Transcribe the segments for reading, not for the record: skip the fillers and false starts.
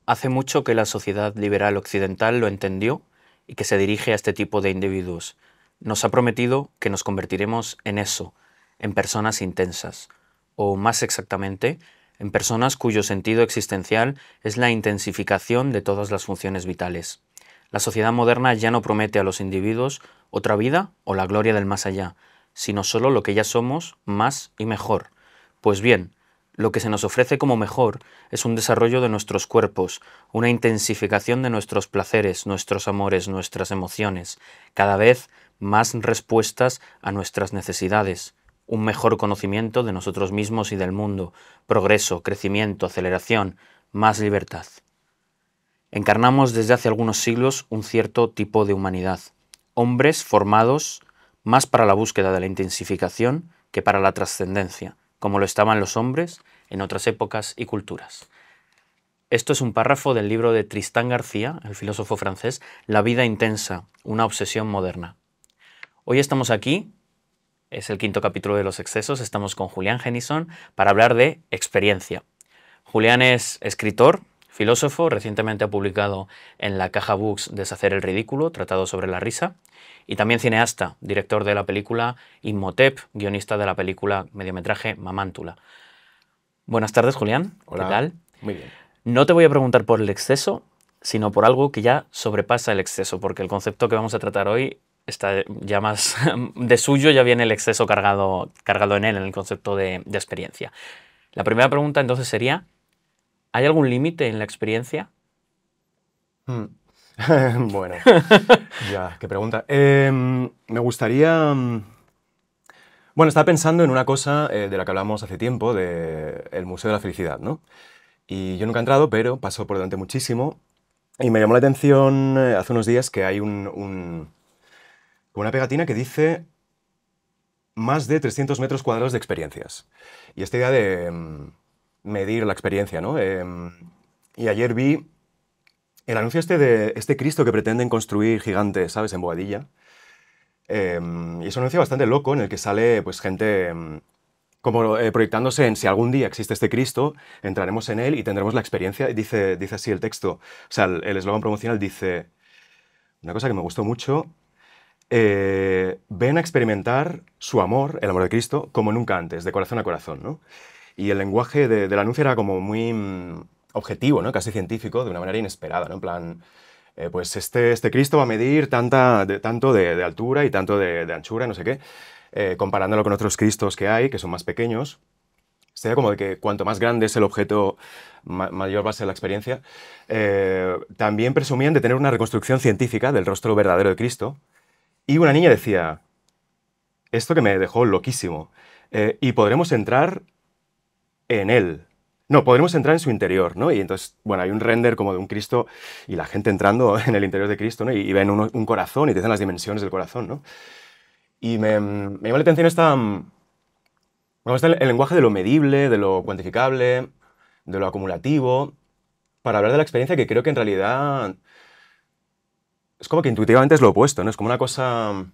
Hace mucho que la sociedad liberal occidental lo entendió y que se dirige a este tipo de individuos. Nos ha prometido que nos convertiremos en eso, en personas intensas, o más exactamente, en personas cuyo sentido existencial es la intensificación de todas las funciones vitales. La sociedad moderna ya no promete a los individuos otra vida o la gloria del más allá, sino solo lo que ya somos, más y mejor. Pues bien, lo que se nos ofrece como mejor es un desarrollo de nuestros cuerpos, una intensificación de nuestros placeres, nuestros amores, nuestras emociones, cada vez más respuestas a nuestras necesidades, un mejor conocimiento de nosotros mismos y del mundo, progreso, crecimiento, aceleración, más libertad. Encarnamos desde hace algunos siglos un cierto tipo de humanidad, hombres formados más para la búsqueda de la intensificación que para la trascendencia, como lo estaban los hombres en otras épocas y culturas. Esto es un párrafo del libro de Tristán García, el filósofo francés, La vida intensa, una obsesión moderna. Hoy estamos aquí, es el 5º capítulo de Los excesos, estamos con Julián Genison para hablar de experiencia. Julián es escritor, filósofo, recientemente ha publicado en la Caja Books Deshacer el ridículo, tratado sobre la risa, y también cineasta, director de la película Imhotep, guionista de la película mediometraje Mamántula. Buenas tardes, Julián. Hola. ¿Qué tal? Muy bien. No te voy a preguntar por el exceso, sino por algo que ya sobrepasa el exceso, porque el concepto que vamos a tratar hoy está ya más de suyo, ya viene el exceso cargado en él, en el concepto de experiencia. La primera pregunta entonces sería, ¿hay algún límite en la experiencia? Bueno, ya, qué pregunta. Me gustaría... Bueno, estaba pensando en una cosa de la que hablamos hace tiempo, del Museo de la Felicidad, ¿no? Y yo nunca he entrado, pero paso por delante muchísimo. Y me llamó la atención hace unos días que hay una pegatina que dice más de 300 metros cuadrados de experiencias. Y esta idea de medir la experiencia, ¿no? Y ayer vi el anuncio de este Cristo que pretenden construir gigantes, ¿sabes?, en Boadilla. Y es un anuncio bastante loco en el que sale pues, gente como proyectándose en si algún día existe este Cristo, entraremos en él y tendremos la experiencia. Dice así el texto, o sea, el eslogan promocional dice una cosa que me gustó mucho: ven a experimentar su amor, el amor de Cristo, como nunca antes, de corazón a corazón, ¿no? Y el lenguaje del anuncio era como muy objetivo, ¿no? Casi científico, de una manera inesperada, ¿no? En plan, pues este Cristo va a medir tanto de altura y tanto de anchura, no sé qué, comparándolo con otros Cristos que hay, que son más pequeños. Sería como de que cuanto más grande es el objeto, mayor va a ser la experiencia. También presumían de tener una reconstrucción científica del rostro verdadero de Cristo. Y una niña decía, esto que me dejó loquísimo, y podremos entrar en él. No, podremos entrar en su interior, ¿no? Y entonces, bueno, hay un render como de un Cristo y la gente entrando en el interior de Cristo, ¿no? Y ven un corazón y te dicen las dimensiones del corazón, ¿no? Y me llama la atención el lenguaje de lo medible, de lo cuantificable, de lo acumulativo, para hablar de la experiencia que creo que en realidad es como que intuitivamente es lo opuesto, ¿no? Es como una cosa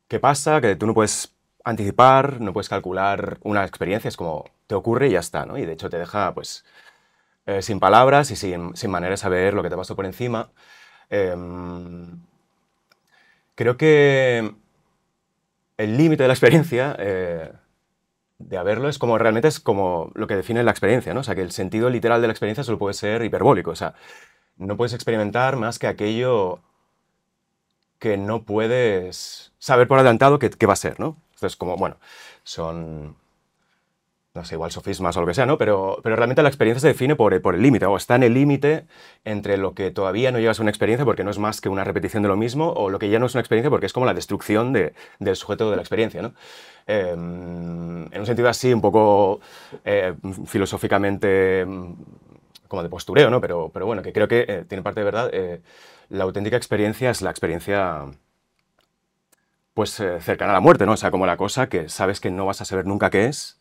que pasa, que tú no puedes anticipar, no puedes calcular una experiencia, es como te ocurre y ya está, ¿no? Y de hecho te deja, pues, sin palabras y sin manera de saber lo que te pasó por encima. Creo que el límite de la experiencia, de haberlo, realmente es como lo que define la experiencia, ¿no? O sea, que el sentido literal de la experiencia solo puede ser hiperbólico, o sea, no puedes experimentar más que aquello que no puedes saber por adelantado que va a ser, ¿no? Entonces, como, bueno, son, no sé, igual sofismas o lo que sea, ¿no? Pero realmente la experiencia se define por el límite, o está en el límite entre lo que todavía no llega a ser una experiencia porque no es más que una repetición de lo mismo, o lo que ya no es una experiencia porque es como la destrucción del sujeto de la experiencia, ¿no? En un sentido así, un poco filosóficamente como de postureo, ¿no? Pero bueno, que creo que tiene parte de verdad. La auténtica experiencia es la experiencia, pues, cercana a la muerte, ¿no? O sea, como la cosa que sabes que no vas a saber nunca qué es,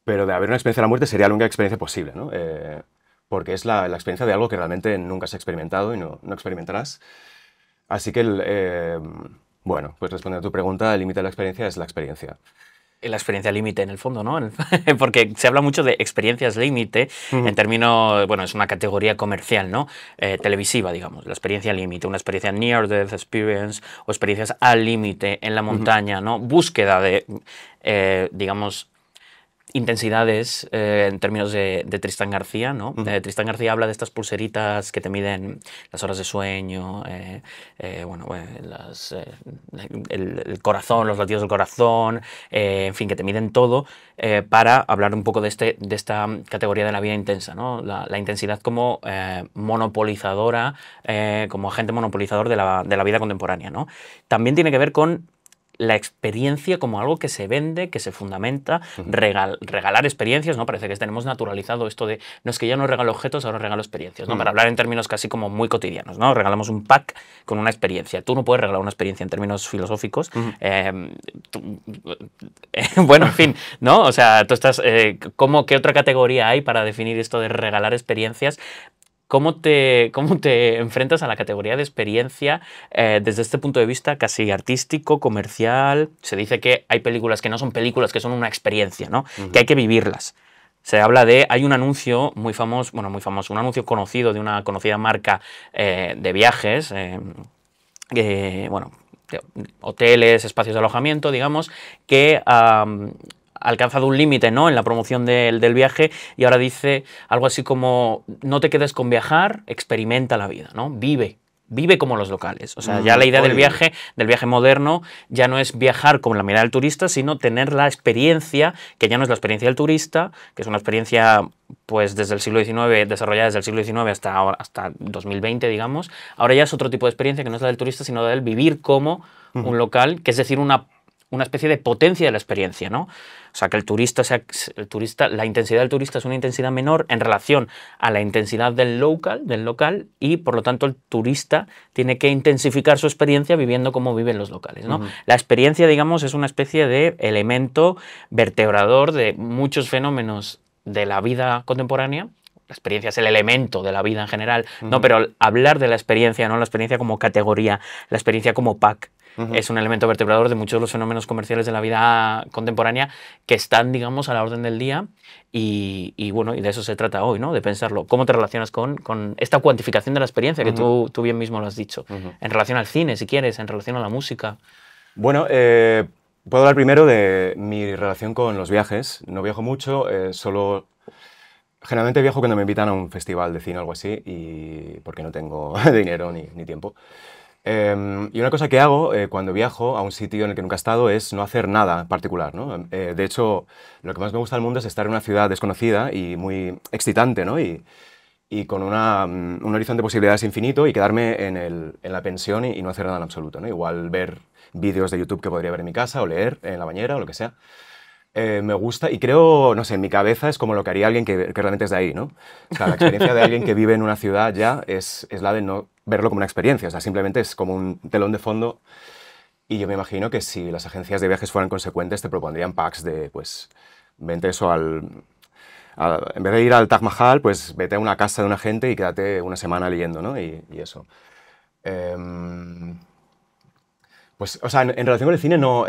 pero de haber una experiencia de la muerte sería la única experiencia posible, ¿no? Porque es la experiencia de algo que realmente nunca has experimentado y no experimentarás. Así que, bueno, pues respondiendo a tu pregunta, el límite de la experiencia es la experiencia. la experiencia límite en el fondo, ¿no? Porque se habla mucho de experiencias límite en términos, bueno, es una categoría comercial, ¿no? Televisiva, digamos, la experiencia límite, una experiencia near death experience o experiencias al límite en la montaña, ¿no? Búsqueda de, digamos, intensidades en términos de Tristán García, ¿no? Tristán García habla de estas pulseritas que te miden las horas de sueño, bueno, el corazón, los latidos del corazón, en fin, que te miden todo para hablar un poco de esta categoría de la vida intensa, ¿no? La intensidad como monopolizadora, como agente monopolizador de la vida contemporánea, ¿no? También tiene que ver con la experiencia como algo que se vende, que se fundamenta, regalar experiencias, ¿no? Parece que tenemos naturalizado esto de, no es que ya no regalo objetos, ahora regalo experiencias, ¿no? Para hablar en términos casi como muy cotidianos, ¿no? Regalamos un pack con una experiencia. Tú no puedes regalar una experiencia en términos filosóficos. Bueno, en fin, ¿no? O sea, tú estás, ¿qué otra categoría hay para definir esto de regalar experiencias? ¿Cómo te enfrentas a la categoría de experiencia desde este punto de vista casi artístico, comercial? Se dice que hay películas que no son películas, que son una experiencia, ¿no? Que hay que vivirlas. Se habla hay un anuncio muy famoso, un anuncio conocido de una conocida marca de viajes, bueno, de hoteles, espacios de alojamiento, digamos, que ha alcanzado un límite, ¿no?, en la promoción del viaje, y ahora dice algo así como: no te quedes con viajar, experimenta la vida, ¿no? Vive como los locales. O sea, ya la idea del viaje moderno, ya no es viajar con la mirada del turista, sino tener la experiencia, que ya no es la experiencia del turista, que es una experiencia pues desde el siglo XIX, desarrollada desde el siglo XIX hasta 2020, digamos. Ahora ya es otro tipo de experiencia, que no es la del turista, sino la del vivir como un local, que es decir, una especie de potencia de la experiencia, ¿no? O sea, que el turista, la intensidad del turista es una intensidad menor en relación a la intensidad del local, y por lo tanto el turista tiene que intensificar su experiencia viviendo como viven los locales, ¿no? La experiencia, digamos, es una especie de elemento vertebrador de muchos fenómenos de la vida contemporánea. La experiencia es el elemento de la vida en general, ¿no? Pero hablar de la experiencia, ¿no?, la experiencia como categoría, la experiencia como pack, es un elemento vertebrador de muchos de los fenómenos comerciales de la vida contemporánea que están, digamos, a la orden del día, y bueno, y de eso se trata hoy, ¿no?, de pensarlo. ¿Cómo te relacionas con esta cuantificación de la experiencia que tú bien mismo lo has dicho? En relación al cine, si quieres, en relación a la música. Bueno, puedo hablar primero de mi relación con los viajes. No viajo mucho, generalmente viajo cuando me invitan a un festival de cine o algo así, y porque no tengo dinero ni tiempo. Y una cosa que hago cuando viajo a un sitio en el que nunca he estado es no hacer nada particular, ¿no? De hecho, lo que más me gusta del mundo es estar en una ciudad desconocida y muy excitante, ¿no? Y con un horizonte de posibilidades infinito, y quedarme en la pensión y no hacer nada en absoluto, ¿no? Igual ver vídeos de YouTube que podría ver en mi casa, o leer en la bañera, o lo que sea. Me gusta, y creo, no sé, en mi cabeza es como lo que haría alguien que realmente es de ahí, ¿no? O sea, la experiencia de alguien que vive en una ciudad ya es la de no verlo como una experiencia, o sea, simplemente es como un telón de fondo. Y yo me imagino que si las agencias de viajes fueran consecuentes, te propondrían packs de, pues, vente eso en vez de ir al Taj Mahal, pues vete a una casa de una gente y quédate una semana leyendo, ¿no? Y eso. Pues, o sea, en relación con el cine no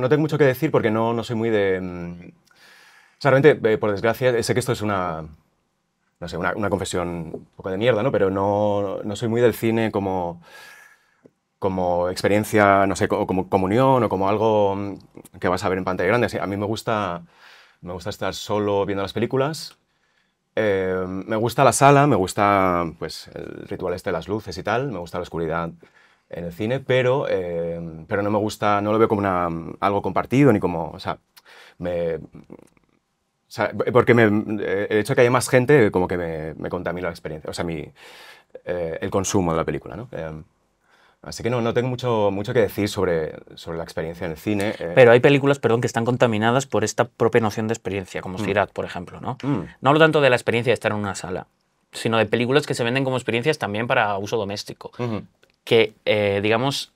tengo mucho que decir, porque no soy muy de... O sea, realmente, por desgracia, sé que esto es no sé, una confesión un poco de mierda, ¿no? Pero no soy muy del cine como experiencia, no sé, como comunión, o como algo que vas a ver en pantalla grande. A mí me gusta estar solo viendo las películas. Me gusta la sala, me gusta, pues, el ritual este de las luces y tal, me gusta la oscuridad en el cine, pero no me gusta, no lo veo como algo compartido, ni como, o sea, porque el hecho de que haya más gente como que me contamina la experiencia, o sea, el consumo de la película, ¿no? Así que no tengo mucho que decir sobre la experiencia en el cine. Pero hay películas, perdón, que están contaminadas por esta propia noción de experiencia, como Sirat, por ejemplo, ¿no? No hablo tanto de la experiencia de estar en una sala, sino de películas que se venden como experiencias también para uso doméstico. Que, digamos,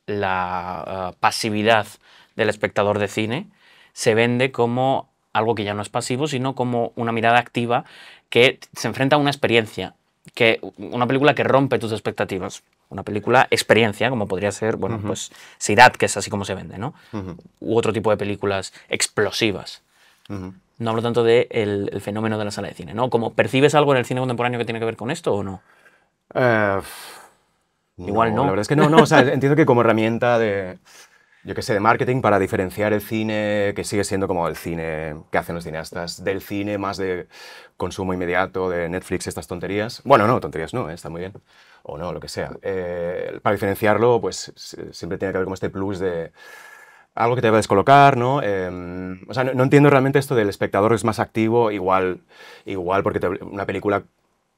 la pasividad del espectador de cine se vende como algo que ya no es pasivo, sino como una mirada activa que se enfrenta a una experiencia. una película que rompe tus expectativas. Una película experiencia, como podría ser, bueno, pues Sirat, que es así como se vende, ¿no? U otro tipo de películas explosivas. No hablo tanto del el fenómeno de la sala de cine, ¿no? ¿Como percibes algo en el cine contemporáneo que tiene que ver con esto o no? Igual no. La verdad es que no, o sea, entiendo que como herramienta de, yo qué sé, de marketing para diferenciar el cine, que sigue siendo como el cine que hacen los cineastas, del cine más de consumo inmediato, de Netflix, estas tonterías. Bueno, no, tonterías no, está muy bien. O no, lo que sea. Para diferenciarlo, pues siempre tiene que haber como este plus de algo que te va a descolocar, ¿no? O sea, no entiendo realmente esto del espectador es más activo, igual porque una película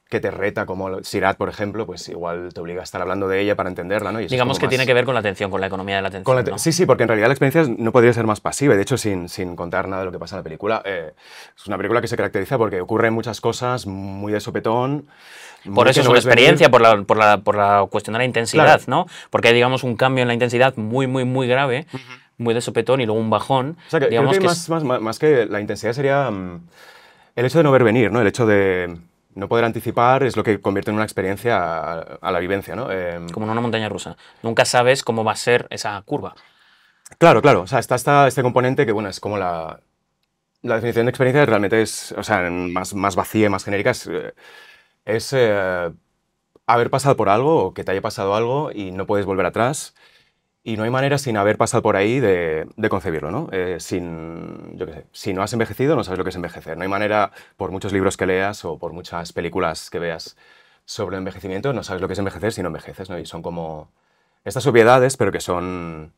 que te reta, como Sirat, por ejemplo, pues igual te obliga a estar hablando de ella para entenderla, ¿no? Y eso Digamos que más... tiene que ver con la atención, con la economía de la atención, ¿no? Sí, porque en realidad la experiencia no podría ser más pasiva. De hecho, sin contar nada de lo que pasa en la película, es una película que se caracteriza porque ocurren muchas cosas muy de sopetón. Por eso es una experiencia, por la cuestión de la intensidad, ¿no? Porque hay, digamos, un cambio en la intensidad muy, muy, muy grave, muy de sopetón y luego un bajón. O sea, digamos creo que más que la intensidad sería el hecho de no ver venir, ¿no? El hecho de no poder anticipar es lo que convierte en una experiencia a la vivencia, ¿no? Como en una montaña rusa. Nunca sabes cómo va a ser esa curva. Claro. O sea, está este componente que, bueno, es como la definición de experiencia realmente es, o sea, más vacía y más genérica, es haber pasado por algo o que te haya pasado algo y no puedes volver atrás. Y no hay manera sin haber pasado por ahí de concebirlo, ¿no? Yo qué sé, si no has envejecido no sabes lo que es envejecer. No hay manera, por muchos libros que leas o por muchas películas que veas sobre el envejecimiento, no sabes lo que es envejecer si no envejeces, ¿no? Y son como estas obviedades, pero que son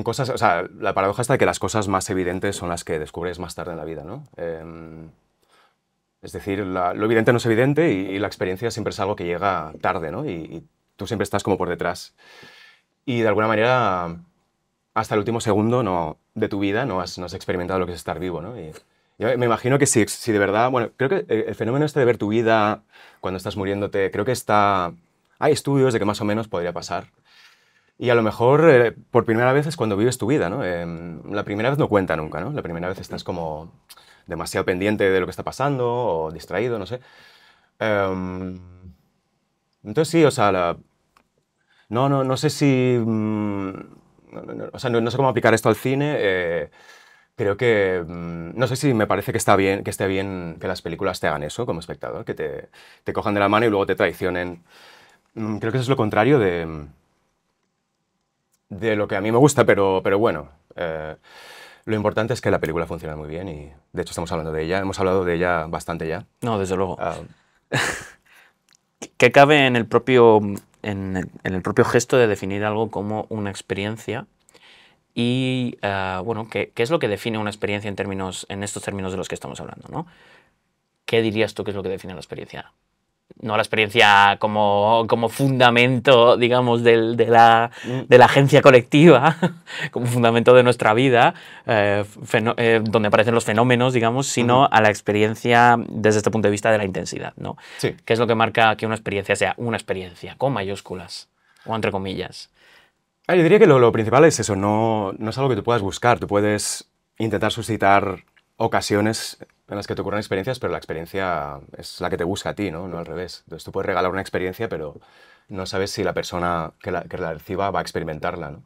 cosas... O sea, la paradoja está de que las cosas más evidentes son las que descubres más tarde en la vida, ¿no? Es decir, lo evidente no es evidente y la experiencia siempre es algo que llega tarde, ¿no? Y tú siempre estás como por detrás. Y de alguna manera, hasta el último segundo de tu vida no has experimentado lo que es estar vivo, ¿no? Y yo me imagino que si de verdad... Bueno, creo que el fenómeno este de ver tu vida cuando estás muriéndote, creo que hay estudios de que más o menos podría pasar. Y a lo mejor por primera vez es cuando vives tu vida, ¿no? La primera vez no cuenta nunca, ¿no? La primera vez estás como demasiado pendiente de lo que está pasando o distraído, no sé. Entonces sí, o sea, no sé si... o sea, no sé cómo aplicar esto al cine. Creo que... no sé si me parece que esté bien que las películas te hagan eso como espectador, que te cojan de la mano y luego te traicionen. Creo que eso es lo contrario de lo que a mí me gusta, pero bueno. Lo importante es que la película funciona muy bien y, de hecho, estamos hablando de ella. Hemos hablado de ella bastante ya. No, desde luego. ¿Qué cabe en el propio gesto de definir algo como una experiencia? Y, bueno, ¿qué es lo que define una experiencia en estos términos de los que estamos hablando, ¿no? ¿Qué dirías tú que es lo que define la experiencia? No la experiencia como fundamento, digamos, de la agencia colectiva, como fundamento de nuestra vida, donde aparecen los fenómenos, digamos, sino a la experiencia desde este punto de vista de la intensidad, ¿no? Sí. ¿Qué es lo que marca que una experiencia sea una experiencia, con mayúsculas o entre comillas? Yo diría que lo principal es eso, no es algo que tú puedas buscar, tú puedes intentar suscitar ocasiones en las que te ocurren experiencias, pero la experiencia es la que te busca a ti, ¿no? No al revés. Entonces tú puedes regalar una experiencia, pero no sabes si la persona que la reciba va a experimentarla, ¿no?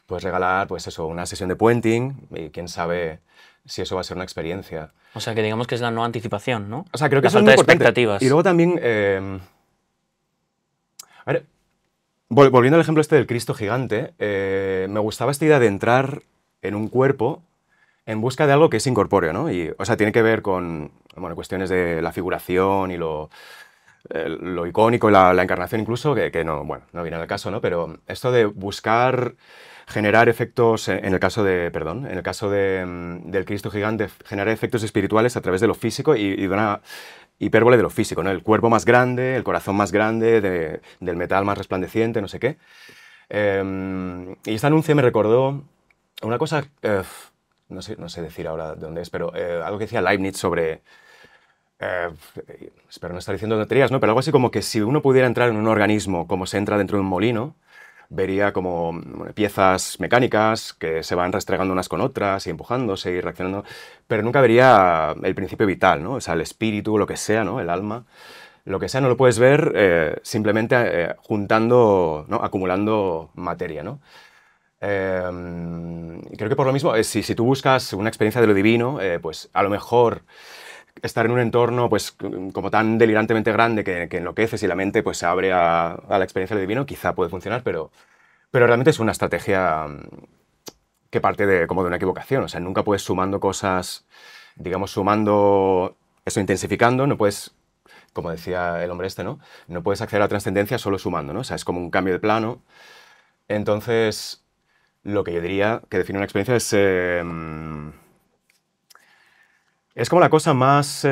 Puedes regalar, pues eso, una sesión de puenting y quién sabe si eso va a ser una experiencia. O sea, que digamos que es la no anticipación, ¿no? O sea, creo que la eso falta es muy de importante. expectativas. Y luego también... a ver, volviendo al ejemplo este del Cristo gigante, me gustaba esta idea de entrar en un cuerpo en busca de algo que es incorpóreo, ¿no? Y, o sea, tiene que ver con, bueno, cuestiones de la figuración y lo icónico, la encarnación incluso, que no, bueno, no viene al caso, ¿no? Pero esto de buscar generar efectos, en el caso del Cristo gigante, generar efectos espirituales a través de lo físico y de una hipérbole de lo físico, ¿no? El cuerpo más grande, el corazón más grande, del metal más resplandeciente, no sé qué. Y este anuncio me recordó una cosa... no sé decir ahora de dónde es, pero algo que decía Leibniz sobre... espero no estar diciendo tonterías, ¿no? Pero algo así como que si uno pudiera entrar en un organismo como se entra dentro de un molino, vería como piezas mecánicas que se van restregando unas con otras y empujándose y reaccionando, pero nunca vería el principio vital, ¿no? O sea, el espíritu, lo que sea, ¿no? El alma. lo que sea, no lo puedes ver simplemente juntando, ¿no? Acumulando materia, ¿no? Creo que por lo mismo, si tú buscas una experiencia de lo divino, pues a lo mejor estar en un entorno pues como tan delirantemente grande que enloqueces y la mente pues se abre a la experiencia de lo divino, quizá puede funcionar, pero realmente es una estrategia que parte como de una equivocación. O sea, nunca puedes sumando cosas, digamos, sumando eso, intensificando, no puedes, como decía el hombre este, ¿no? No puedes acceder a la trascendencia solo sumando, ¿no? O sea, es como un cambio de plano. Entonces, lo que yo diría que define una experiencia es como la cosa más,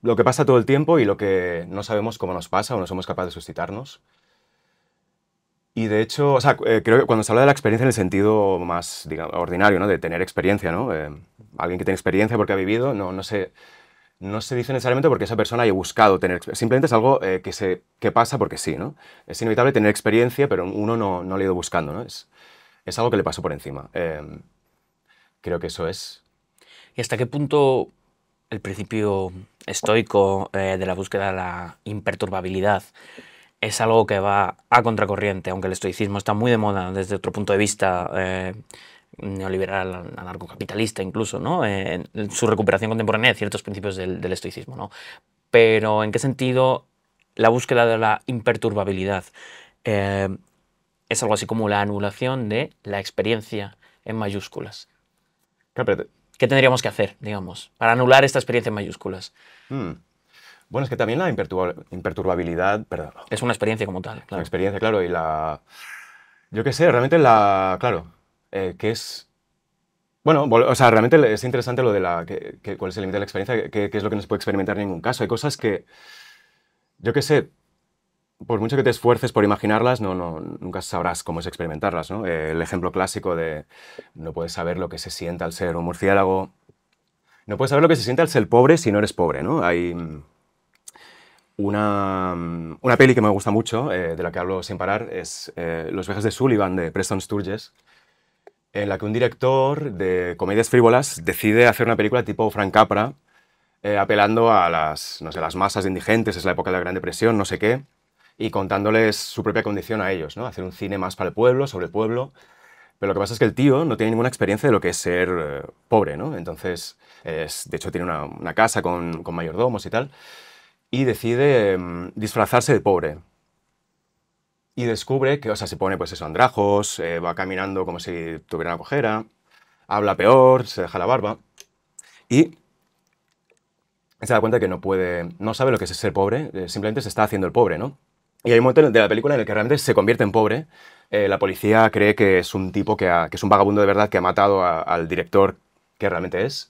lo que pasa todo el tiempo y lo que no sabemos cómo nos pasa o no somos capaces de suscitarnos. Y de hecho, o sea, creo que cuando se habla de la experiencia en el sentido más, digamos, ordinario, ¿no? De tener experiencia, ¿no? Alguien que tiene experiencia porque ha vivido, no se dice necesariamente porque esa persona haya buscado tener experiencia. Simplemente es algo que pasa porque sí, ¿no? Es inevitable tener experiencia, pero uno no lo ha ido buscando, ¿no? Es algo que le pasó por encima. Creo que eso es. ¿Y hasta qué punto el principio estoico de la búsqueda de la imperturbabilidad es algo que va a contracorriente, aunque el estoicismo está muy de moda desde otro punto de vista neoliberal, anarcocapitalista incluso, ¿no? En su recuperación contemporánea de ciertos principios del estoicismo, ¿no? Pero ¿en qué sentido la búsqueda de la imperturbabilidad es algo así como la anulación de la experiencia en mayúsculas? Claro, pero ¿Qué tendríamos que hacer, digamos, para anular esta experiencia en mayúsculas? bueno, es que también la imperturbabilidad, perdón, Es una experiencia como tal, la claro. experiencia, claro, y yo qué sé, realmente claro, que es, bueno, o sea, realmente es interesante lo de cuál es el límite de la experiencia, qué es lo que no se puede experimentar en ningún caso. Hay cosas que, yo qué sé, por mucho que te esfuerces por imaginarlas, nunca sabrás cómo es experimentarlas, ¿no? El ejemplo clásico de no puedes saber lo que se siente al ser un murciélago, no puedes saber lo que se siente al ser pobre si no eres pobre, ¿no? Hay una peli que me gusta mucho, de la que hablo sin parar, es Los viajes de Sullivan, de Preston Sturges, en la que un director de comedias frívolas decide hacer una película tipo Frank Capra, apelando a no sé, las masas de indigentes, es la época de la Gran Depresión, no sé qué, y contándoles su propia condición a ellos, ¿no? Hacer un cine más para el pueblo, sobre el pueblo. Pero lo que pasa es que el tío no tiene ninguna experiencia de lo que es ser pobre, ¿no? Entonces, de hecho, tiene una casa con mayordomos y tal, y decide disfrazarse de pobre. Y descubre que, o sea, se pone pues eso, andrajos, va caminando como si tuviera una cojera, habla peor, se deja la barba, y se da cuenta que no sabe lo que es ser pobre, simplemente se está haciendo el pobre, ¿no? Y hay un momento de la película en el que realmente se convierte en pobre. La policía cree que es un tipo que es un vagabundo de verdad que ha matado al director que realmente es.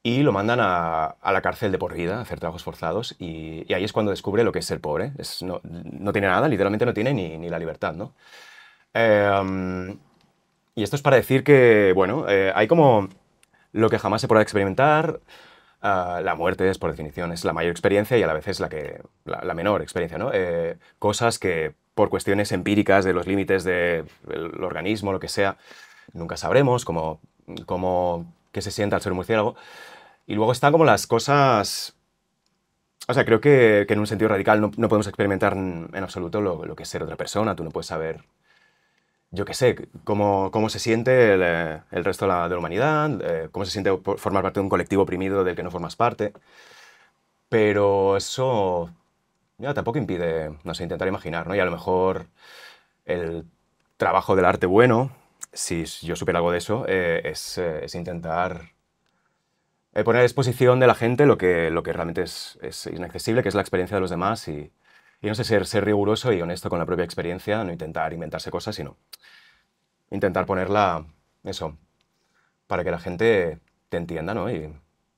Y lo mandan a la cárcel de por vida, a hacer trabajos forzados. Y ahí es cuando descubre lo que es ser pobre. No tiene nada, literalmente no tiene ni la libertad, ¿no? Y esto es para decir que, bueno, hay como lo que jamás se podrá experimentar. La muerte es, por definición, es la mayor experiencia y a la vez es la menor experiencia, ¿no? Cosas que, por cuestiones empíricas de los límites del organismo, lo que sea, nunca sabremos, como qué se sienta al ser un murciélago. Y luego están como las cosas. O sea, creo que en un sentido radical no podemos experimentar en absoluto lo que es ser otra persona. Tú no puedes saber, yo qué sé, cómo se siente el resto de la humanidad, cómo se siente formar parte de un colectivo oprimido del que no formas parte. Pero eso ya tampoco impide, no sé, intentar imaginar, ¿no? Y a lo mejor el trabajo del arte bueno, si yo supiera algo de eso, es intentar poner a disposición de la gente lo que realmente es inaccesible, que es la experiencia de los demás y no sé, ser riguroso y honesto con la propia experiencia, no intentar inventarse cosas, sino intentar ponerla, eso, para que la gente te entienda, ¿no? Y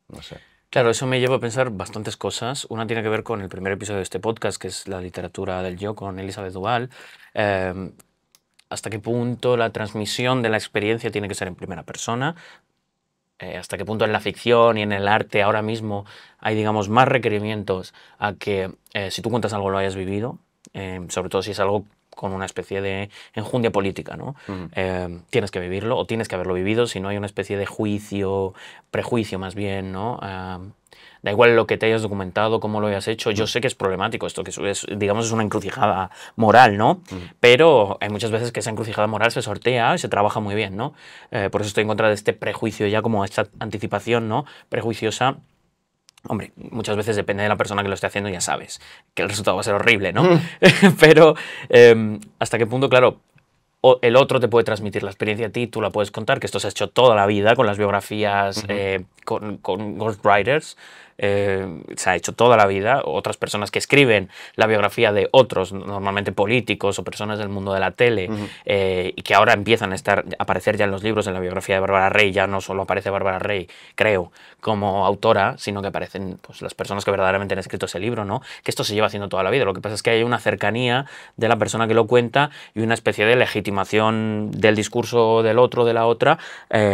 no sé. Claro, eso me lleva a pensar bastantes cosas. Una tiene que ver con el primer episodio de este podcast, que es la literatura del yo, con Elizabeth Duval. Hasta qué punto la transmisión de la experiencia tiene que ser en primera persona. Hasta qué punto en la ficción y en el arte ahora mismo hay, digamos, más requerimientos a que si tú cuentas algo lo hayas vivido, sobre todo si es algo con una especie de enjundia política, ¿no? Tienes que vivirlo o tienes que haberlo vivido, si no hay una especie de juicio, prejuicio más bien, ¿no? Da igual lo que te hayas documentado, cómo lo hayas hecho. Yo sé que es problemático esto, que es, digamos, es una encrucijada moral, ¿no? Pero hay muchas veces que esa encrucijada moral se sortea y se trabaja muy bien, ¿no? Por eso estoy en contra de este prejuicio ya como esta anticipación, ¿no? Prejuiciosa. Hombre, muchas veces depende de la persona que lo esté haciendo, ya sabes que el resultado va a ser horrible, ¿no? Pero hasta qué punto, claro, el otro te puede transmitir la experiencia a ti, tú la puedes contar, que esto se ha hecho toda la vida con las biografías, con ghostwriters, se ha hecho toda la vida, otras personas que escriben la biografía de otros, normalmente políticos o personas del mundo de la tele, y que ahora empiezan a aparecer ya en los libros, en la biografía de Bárbara Rey, ya no solo aparece Bárbara Rey, creo, como autora, sino que aparecen pues, las personas que verdaderamente han escrito ese libro, ¿no? Que esto se lleva haciendo toda la vida, lo que pasa es que hay una cercanía de la persona que lo cuenta y una especie de legitimación del discurso del otro, de la otra,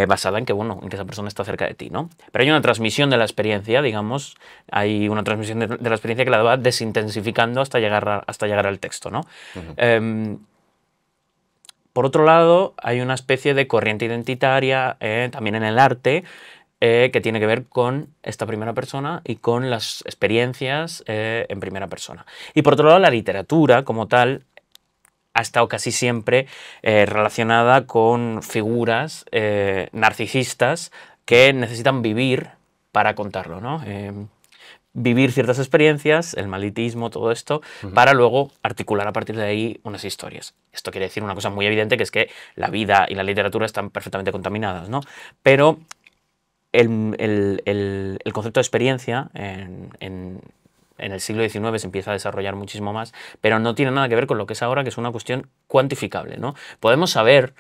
basada en que, bueno, en que esa persona está cerca de ti, ¿no? Pero hay una transmisión de la experiencia, digamos, hay una transmisión de la experiencia que la va desintensificando hasta llegar al texto, ¿no? Por otro lado, hay una especie de corriente identitaria también en el arte que tiene que ver con esta primera persona y con las experiencias en primera persona. Y por otro lado, la literatura como tal ha estado casi siempre relacionada con figuras narcisistas que necesitan vivir para contarlo, ¿no? Vivir ciertas experiencias, el malitismo, todo esto, para luego articular a partir de ahí unas historias. Esto quiere decir una cosa muy evidente, que es que la vida y la literatura están perfectamente contaminadas, ¿no? Pero el concepto de experiencia en el siglo XIX se empieza a desarrollar muchísimo más, pero no tiene nada que ver con lo que es ahora, que es una cuestión cuantificable, ¿no? Podemos saber,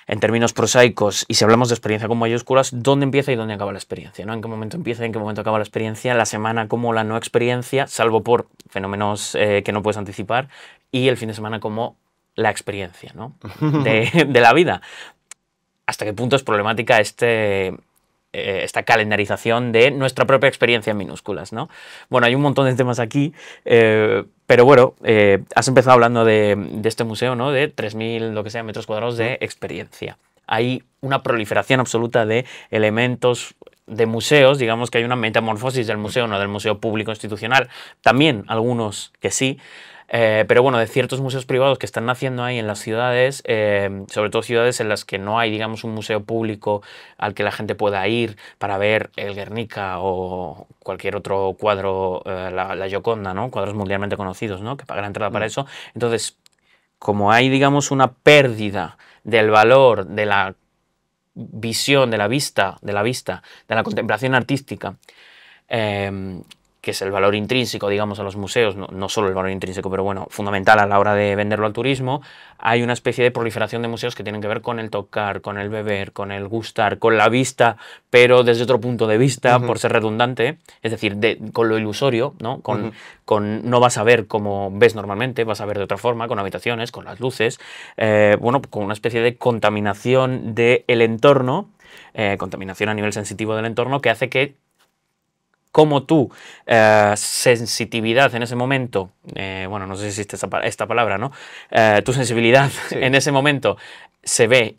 en términos prosaicos, y si hablamos de experiencia con mayúsculas, dónde empieza y dónde acaba la experiencia, ¿no? En qué momento empieza y en qué momento acaba la experiencia, la semana como la no experiencia, salvo por fenómenos que no puedes anticipar, y el fin de semana como la experiencia, ¿no? de la vida. ¿Hasta qué punto es problemática esta calendarización de nuestra propia experiencia en minúsculas, ¿no? Bueno, hay un montón de temas aquí, pero bueno, has empezado hablando de este museo, ¿no? De 3.000, lo que sea, metros cuadrados de experiencia. Hay una proliferación absoluta de elementos de museos, digamos que hay una metamorfosis del museo, no del museo público institucional, también algunos que sí, pero bueno, de ciertos museos privados que están naciendo ahí en las ciudades, sobre todo ciudades en las que no hay, digamos, un museo público al que la gente pueda ir para ver el Guernica o cualquier otro cuadro, la Gioconda, ¿no? Cuadros mundialmente conocidos, ¿no? Que pagan la entrada para eso. Entonces, como hay, digamos, una pérdida del valor de la visión, de la contemplación artística, que es el valor intrínseco, digamos, a los museos, no solo el valor intrínseco, pero bueno, fundamental a la hora de venderlo al turismo, hay una especie de proliferación de museos que tienen que ver con el tocar, con el beber, con el gustar, con la vista, pero desde otro punto de vista, por ser redundante, es decir, con lo ilusorio, ¿no? No vas a ver como ves normalmente, vas a ver de otra forma, con habitaciones, con las luces, bueno, con una especie de contaminación del entorno, contaminación a nivel sensitivo del entorno, que hace que como tu sensitividad en ese momento, bueno, no sé si existe esta palabra, ¿no? Tu sensibilidad en ese momento se ve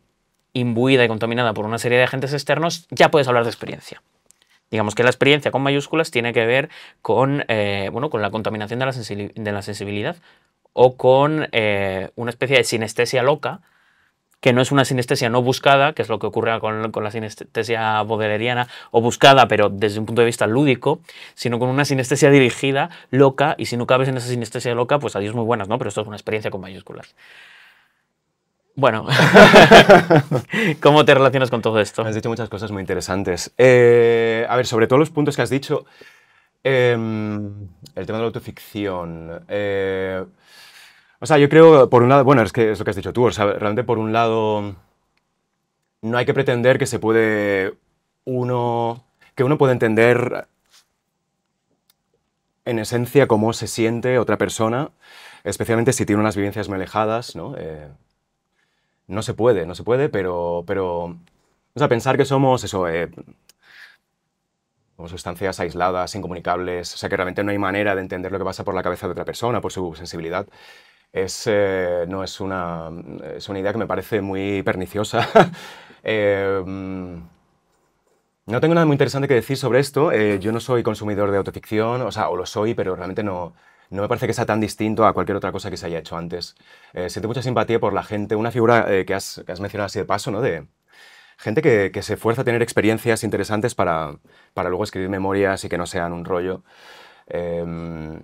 imbuida y contaminada por una serie de agentes externos, ya puedes hablar de experiencia. Digamos que la experiencia con mayúsculas tiene que ver con, bueno, con la contaminación de la sensibilidad o con una especie de sinestesia loca, que no es una sinestesia no buscada, que es lo que ocurre con la sinestesia baudeleriana, o buscada, pero desde un punto de vista lúdico, sino con una sinestesia dirigida, loca, y si no cabes en esa sinestesia loca, pues adiós muy buenas, ¿no? Pero esto es una experiencia con mayúsculas. Bueno, ¿cómo te relacionas con todo esto? Has dicho muchas cosas muy interesantes. A ver, sobre todo los puntos que has dicho, el tema de la autoficción... O sea, yo creo, por un lado, bueno, es que es lo que has dicho tú, o sea, realmente por un lado no hay que pretender que que uno puede entender en esencia cómo se siente otra persona, especialmente si tiene unas vivencias muy alejadas, ¿no? No se puede, pero, o sea, pensar que somos eso, como sustancias aisladas, incomunicables, o sea, que realmente no hay manera de entender lo que pasa por la cabeza de otra persona, por su sensibilidad. Es una idea que me parece muy perniciosa. No tengo nada muy interesante que decir sobre esto. Yo no soy consumidor de autoficción, o sea, o lo soy, pero realmente no me parece que sea tan distinto a cualquier otra cosa que se haya hecho antes. Siento mucha simpatía por la gente, una figura que has mencionado así de paso, ¿no? De gente que se esfuerza a tener experiencias interesantes para luego escribir memorias y que no sean un rollo. Em,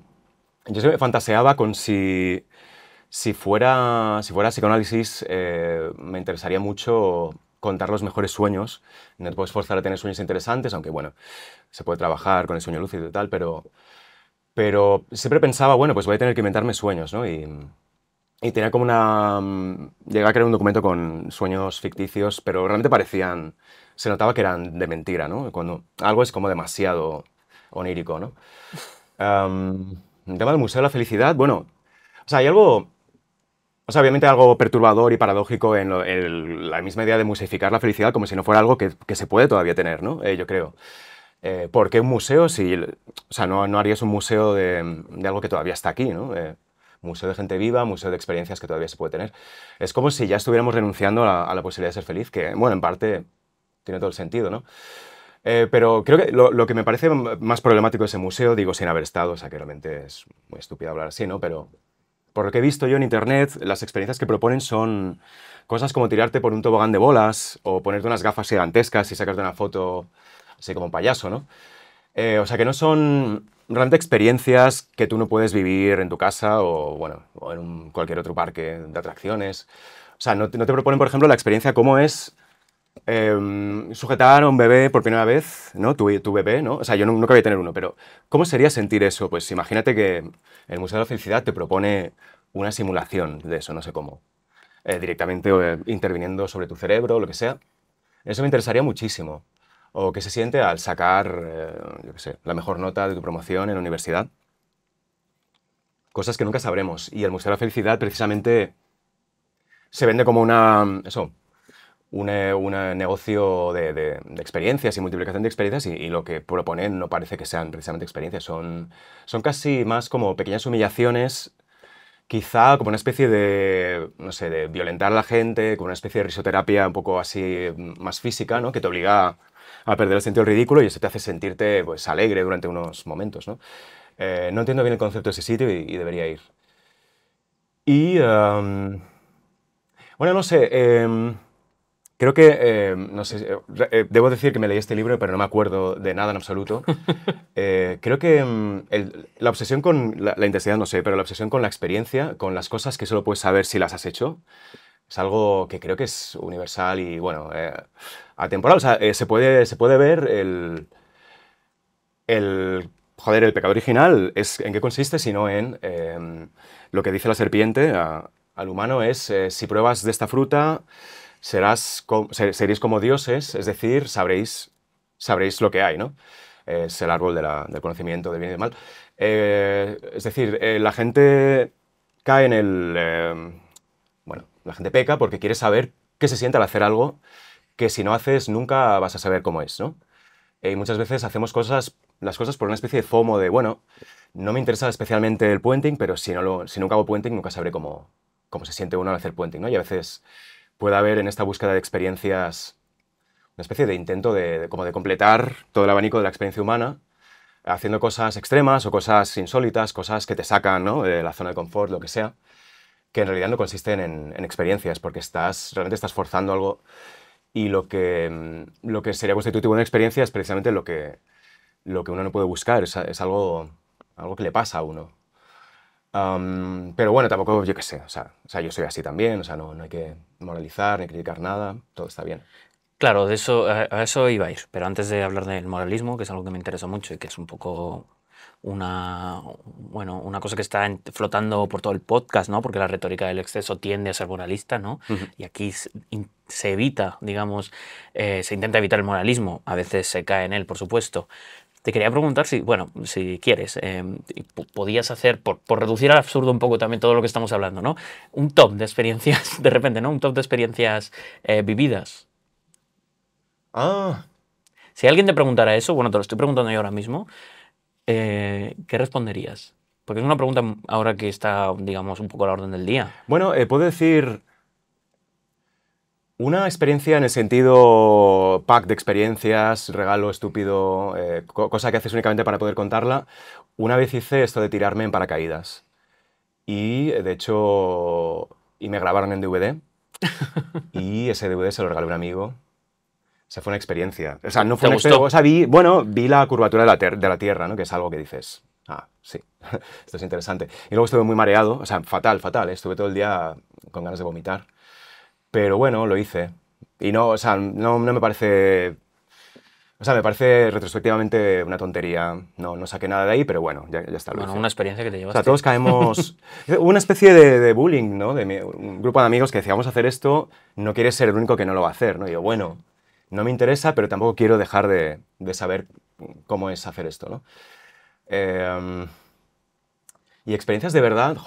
yo siempre fantaseaba con si fuera psicoanálisis, me interesaría mucho contar los mejores sueños. No te puedes forzar a tener sueños interesantes, aunque bueno, se puede trabajar con el sueño lúcido y tal, pero siempre pensaba, bueno, pues voy a tener que inventarme sueños, ¿no? Y tenía como llegué a crear un documento con sueños ficticios, pero realmente se notaba que eran de mentira, ¿no? Cuando algo es como demasiado onírico, ¿no? El tema del Museo de la Felicidad, bueno, o sea, hay algo, o sea, obviamente algo perturbador y paradójico en la misma idea de museficar la felicidad como si no fuera algo que se puede todavía tener, ¿no? Yo creo. ¿Por qué un museo si, o sea, no harías un museo de algo que todavía está aquí, ¿no? Museo de gente viva, museo de experiencias que todavía se puede tener. Es como si ya estuviéramos renunciando a la posibilidad de ser feliz, que, bueno, en parte tiene todo el sentido, ¿no? Pero creo que lo que me parece más problemático de ese museo, digo sin haber estado, o sea, que realmente es muy estúpido hablar así, ¿no? Pero por lo que he visto yo en internet, las experiencias que proponen son cosas como tirarte por un tobogán de bolas o ponerte unas gafas gigantescas y sacarte una foto así como un payaso, ¿no? O sea, que no son realmente experiencias que tú no puedes vivir en tu casa o, bueno, o en cualquier otro parque de atracciones. O sea, no te proponen, por ejemplo, la experiencia cómo es sujetar a un bebé por primera vez, ¿no? Tu bebé, ¿no? O sea, yo nunca voy a tener uno, pero ¿cómo sería sentir eso? Pues imagínate que el Museo de la Felicidad te propone una simulación de eso, no sé cómo, directamente interviniendo sobre tu cerebro o lo que sea. Eso me interesaría muchísimo. O qué se siente al sacar, yo qué sé, la mejor nota de tu promoción en la universidad. Cosas que nunca sabremos. Y el Museo de la Felicidad precisamente se vende como un negocio de experiencias y multiplicación de experiencias y lo que proponen no parece que sean precisamente experiencias, son casi más como pequeñas humillaciones, quizá como una especie de, no sé, de violentar a la gente, como una especie de risoterapia un poco así más física, ¿no? Que te obliga a perder el sentido del ridículo y eso te hace sentirte pues alegre durante unos momentos, ¿no? No entiendo bien el concepto de ese sitio y debería ir. Y, bueno, no sé, creo que, no sé, debo decir que me leí este libro, pero no me acuerdo de nada en absoluto. Creo que la obsesión con la intensidad, no sé, pero la obsesión con la experiencia, con las cosas que solo puedes saber si las has hecho, es algo que creo que es universal y, bueno, atemporal. O sea, se puede ver joder, el pecado original es en qué consiste, sino en lo que dice la serpiente al humano es, si pruebas de esta fruta, seréis como dioses, es decir, sabréis lo que hay, ¿no? Es el árbol del conocimiento del bien y del mal. Es decir, la gente cae bueno, la gente peca porque quiere saber qué se siente al hacer algo que si no haces nunca vas a saber cómo es, ¿no? Y muchas veces hacemos las cosas por una especie de FOMO de, bueno, no me interesa especialmente el puenting, pero si nunca hago puenting nunca sabré cómo se siente uno al hacer puenting, ¿no? Y a veces puede haber en esta búsqueda de experiencias una especie de intento como de completar todo el abanico de la experiencia humana, haciendo cosas extremas o cosas insólitas, cosas que te sacan, ¿no? De la zona de confort, lo que sea, que en realidad no consisten en experiencias, porque realmente estás forzando algo y lo que sería constitutivo de una experiencia es precisamente lo que uno no puede buscar, es algo que le pasa a uno. Pero bueno, tampoco, yo qué sé, o sea, yo soy así también, o sea, no hay que moralizar ni criticar nada, todo está bien. Claro, de eso, a eso iba a ir, pero antes de hablar del moralismo, que es algo que me interesa mucho y que es un poco bueno, una cosa que está flotando por todo el podcast, ¿no? Porque la retórica del exceso tiende a ser moralista, ¿no? Ujú. Y aquí se evita, digamos, se intenta evitar el moralismo, a veces se cae en él, por supuesto. Te quería preguntar si, bueno, si quieres, podías hacer, por reducir al absurdo un poco también todo lo que estamos hablando, ¿no? Un top de experiencias, de repente, ¿no? Un top de experiencias vividas. Ah, Si alguien te preguntara eso, bueno, te lo estoy preguntando yo ahora mismo, ¿qué responderías? Porque es una pregunta ahora que está, digamos, un poco a la orden del día. bueno, puedo decir, Una experiencia en el sentido pack de experiencias, regalo estúpido, cosa que haces únicamente para poder contarla. Una vez hice esto de tirarme en paracaídas. Y de hecho, y me grabaron en DVD. Y ese DVD se lo regalé a un amigo. O sea, fue una experiencia. O sea, no fue ¿Te una gustó? experiencia. O sea, vi la curvatura de la Tierra, ¿no? Que es algo que dices, ah, sí, esto es interesante. Y luego estuve muy mareado, o sea, fatal, fatal, ¿eh? Estuve todo el día con ganas de vomitar. Pero bueno, lo hice. Y no, o sea, no me parece... O sea, me parece retrospectivamente una tontería. No saqué nada de ahí, pero bueno, ya está, lo Bueno, hice. una experiencia que te O sea, llevaste. todos caemos... Hubo una especie de bullying, ¿no? Un grupo de amigos que decía, vamos a hacer esto, no quieres ser el único que no lo va a hacer, ¿no? Y yo, bueno, no me interesa, pero tampoco quiero dejar de saber cómo es hacer esto, ¿no? Eh, y experiencias de verdad,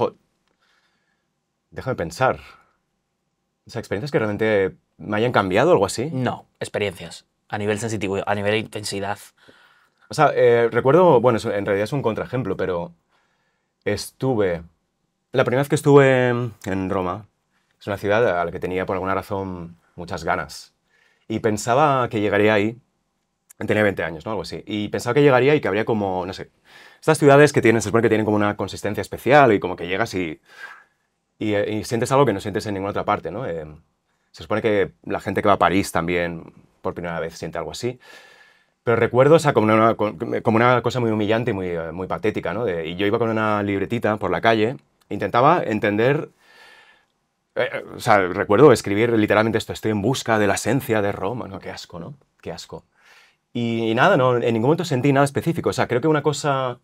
déjame pensar. O sea, experiencias que realmente me hayan cambiado o algo así. No, experiencias. A nivel sensitivo, a nivel de intensidad. O sea, recuerdo, bueno, en realidad es un contraejemplo, pero estuve... La primera vez que estuve en Roma, es una ciudad a la que tenía por alguna razón muchas ganas. Y pensaba que llegaría ahí, tenía 20 años, ¿no? Algo así. Y pensaba que llegaría y que habría como, no sé, estas ciudades que tienen, se supone que tienen como una consistencia especial y como que llegas y sientes algo que no sientes en ninguna otra parte, ¿no? Se supone que la gente que va a París también por primera vez siente algo así. Pero recuerdo, o sea, como una cosa muy humillante y muy patética, ¿no? Y yo iba con una libretita por la calle, intentaba entender, o sea, recuerdo escribir literalmente esto, estoy en busca de la esencia de Roma, ¿no? Qué asco, ¿no? Qué asco. Y nada, no, en ningún momento sentí nada específico, o sea, creo que una cosa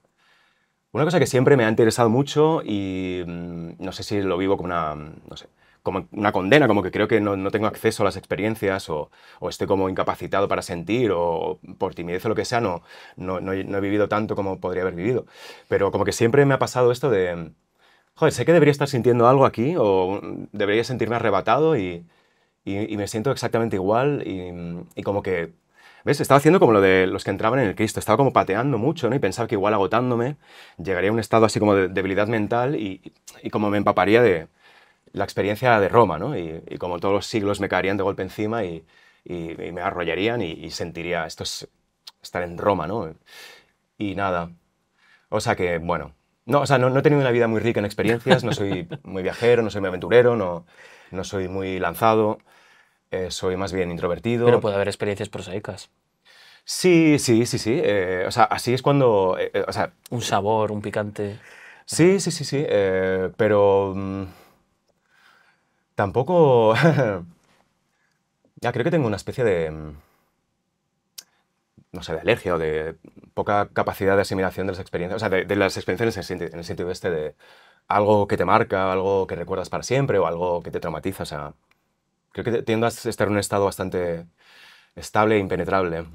que siempre me ha interesado mucho y no sé si lo vivo como una, no sé, como una condena, como que creo que no tengo acceso a las experiencias o estoy como incapacitado para sentir o por timidez o lo que sea, no he vivido tanto como podría haber vivido. Pero como que siempre me ha pasado esto de, joder, sé que debería estar sintiendo algo aquí o debería sentirme arrebatado y me siento exactamente igual y como que... ¿Ves? Estaba haciendo como lo de los que entraban en el Cristo. Estaba como pateando mucho, ¿no? Y pensaba que igual agotándome llegaría a un estado así como de debilidad mental y como me empaparía de la experiencia de Roma, ¿no? Y como todos los siglos me caerían de golpe encima y me arrollarían y sentiría, esto es estar en Roma, ¿no? Y nada. O sea que, bueno. No, o sea, no he tenido una vida muy rica en experiencias, no soy muy viajero, no soy muy aventurero, no soy muy lanzado, soy más bien Pero introvertido. puede haber experiencias prosaicas. Sí, sí, sí, sí. O sea, así es cuando... o sea, Un sabor, un picante. sí, sí, sí, sí. Pero tampoco... Ya, creo que tengo una especie de... no sé, de alergia o de poca capacidad de asimilación de las experiencias. O sea, de las experiencias en el sentido este de algo que te marca, algo que recuerdas para siempre o algo que te traumatiza. O sea, creo que tiendo a estar en un estado bastante estable e impenetrable.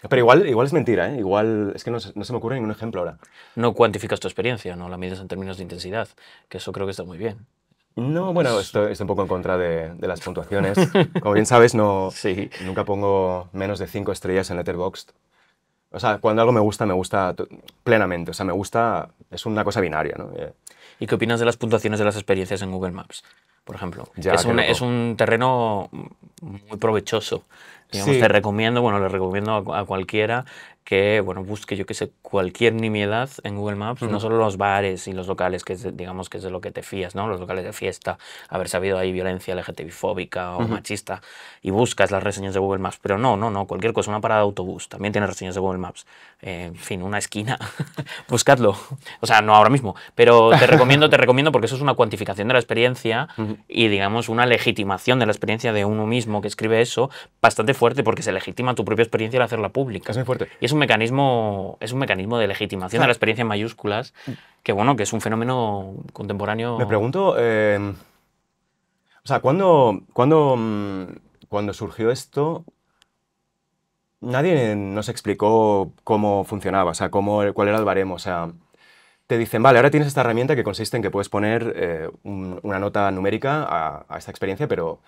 Pero igual es mentira, ¿eh? Igual es que no se me ocurre ningún ejemplo ahora. No cuantificas tu experiencia, no la mides en términos de intensidad, que eso creo que está muy bien. No, bueno, Es- estoy un poco en contra de las puntuaciones. Como bien sabes, Sí, nunca pongo menos de 5 estrellas en Letterboxd. O sea, cuando algo me gusta plenamente. O sea, me gusta, es una cosa binaria, ¿no? ¿y qué opinas de las puntuaciones de las experiencias en Google Maps, por ejemplo? Ya, qué Es loco. un terreno muy provechoso. Digamos, te Sí, recomiendo, bueno, le recomiendo a cualquiera que, bueno, busque, yo qué sé, cualquier nimiedad en Google Maps, no ujú, solo los bares y los locales, que es, digamos, que es de lo que te fías, ¿no? Los locales de fiesta, haber sabido ahí violencia LGTBI-fóbica o ujú. machista, y buscas las reseñas de Google Maps, pero no, cualquier cosa, una parada de autobús, también tiene reseñas de Google Maps, en fin, una esquina, buscadlo. O sea, no ahora mismo, pero te recomiendo porque eso es una cuantificación de la experiencia Ujú. y, digamos, una legitimación de la experiencia de uno mismo que escribe eso bastante fuerte porque se legitima tu propia experiencia al hacerla Es pública. muy fuerte. Y es un mecanismo de O legitimación de la sea, experiencia en mayúsculas que, bueno, que es un fenómeno me contemporáneo. pregunto, o sea, cuando surgió esto, nadie nos explicó cómo funcionaba, o sea, cuál era el baremo. O sea, te dicen, vale, ahora tienes esta herramienta que consiste en que puedes poner una nota numérica a esta experiencia, pero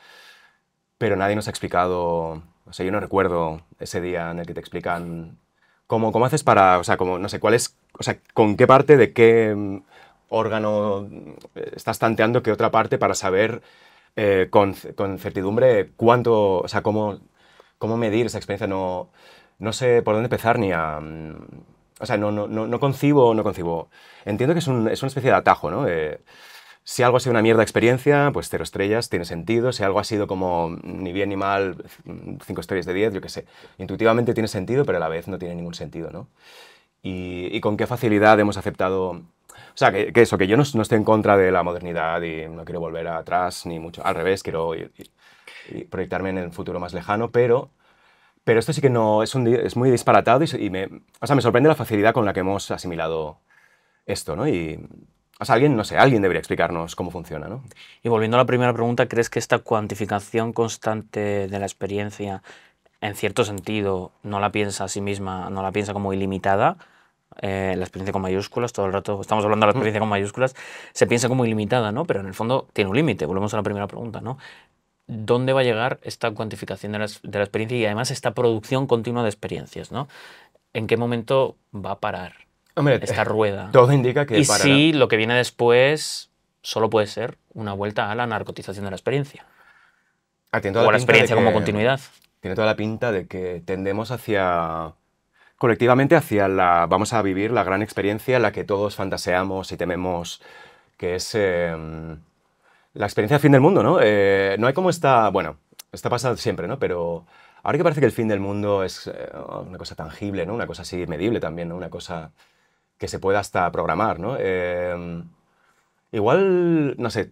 nadie nos ha explicado, o sea, yo no recuerdo ese día en el que te explican cómo haces para, o sea, como, no sé, cuál es, o sea, con qué parte de qué órgano estás tanteando qué otra parte para saber con certidumbre cuánto, o sea, cómo medir esa experiencia. No sé por dónde empezar ni a... O sea, no concibo. Entiendo que es una especie de atajo, ¿no? Si algo ha sido una mierda experiencia, pues 0 estrellas, tiene sentido. Si algo ha sido como ni bien ni mal, 5 estrellas de 10, yo qué sé. Intuitivamente tiene sentido, pero a la vez no tiene ningún sentido, ¿no? Y con qué facilidad hemos aceptado... O sea, que yo no estoy en contra de la modernidad y no quiero volver atrás, ni mucho. Al revés, quiero y proyectarme en el futuro más lejano, pero esto sí que no es muy disparatado o sea, me sorprende la facilidad con la que hemos asimilado esto, ¿no? O sea, no sé, alguien debería explicarnos cómo funciona, ¿no? Y volviendo a la primera pregunta, ¿crees que esta cuantificación constante de la experiencia, en cierto sentido, no la piensa a sí misma, no la piensa como ilimitada? La experiencia con mayúsculas, todo el rato estamos hablando de la experiencia con mayúsculas, se piensa como ilimitada, ¿no? Pero en el fondo tiene un límite, volvemos a la primera pregunta, ¿no? ¿Dónde va a llegar esta cuantificación de la experiencia y además esta producción continua de experiencias, ¿no? ¿En qué momento va a parar Hombre, esta rueda? Todo indica que y parará. si lo que viene después solo puede ser una vuelta a la narcotización de la experiencia. Ah, tiene toda O a la pinta de experiencia como continuidad. Tiene toda la pinta de que tendemos colectivamente vamos a vivir la gran experiencia en la que todos fantaseamos y tememos, que es la experiencia del fin del mundo, ¿no? No hay como bueno, está pasando siempre, ¿no? Pero ahora que parece que el fin del mundo es una cosa tangible, ¿no? Una cosa así medible también, ¿no? Una cosa que se puede hasta programar, ¿no? Igual, no sé,